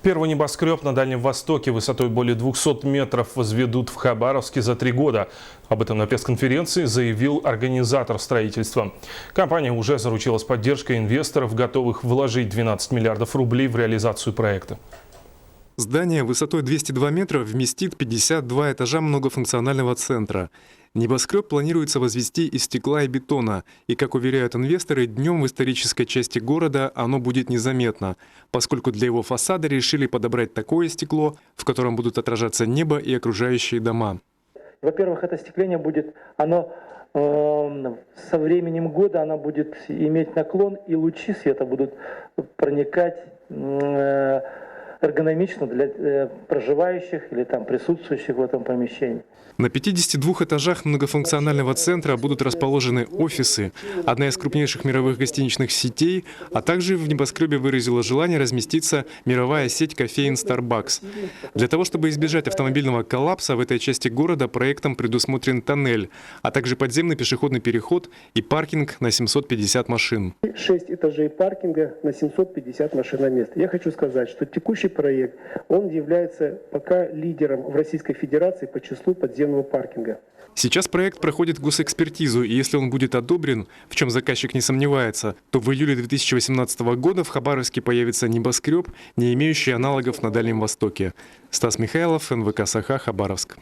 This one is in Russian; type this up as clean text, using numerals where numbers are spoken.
Первый небоскреб на Дальнем Востоке высотой более 200 метров возведут в Хабаровске за 3 года. Об этом на пресс-конференции заявил организатор строительства. Компания уже заручилась поддержкой инвесторов, готовых вложить 12 миллиардов рублей в реализацию проекта. Здание высотой 202 метра вместит 52 этажа многофункционального центра. Небоскреб планируется возвести из стекла и бетона. И, как уверяют инвесторы, днем в исторической части города оно будет незаметно, поскольку для его фасада решили подобрать такое стекло, в котором будут отражаться небо и окружающие дома. Во-первых, это остекление будет, оно со временем года оно будет иметь наклон, и лучи света будут проникать эргономично для проживающих или там присутствующих в этом помещении. На 52 этажах многофункционального центра будут расположены офисы, одна из крупнейших мировых гостиничных сетей, а также в небоскребе выразила желание разместиться мировая сеть кофеин Starbucks. Для того, чтобы избежать автомобильного коллапса, в этой части города проектом предусмотрен тоннель, а также подземный пешеходный переход и паркинг на 750 машин. 6 этажей паркинга на 750 машин на место. Я хочу сказать, что текущий проект, он является пока лидером в Российской Федерации по числу подземного паркинга. Сейчас проект проходит госэкспертизу, и если он будет одобрен, в чем заказчик не сомневается, то в июле 2018 года в Хабаровске появится небоскреб, не имеющий аналогов на Дальнем Востоке. Стас Михайлов, НВК «Саха», Хабаровск.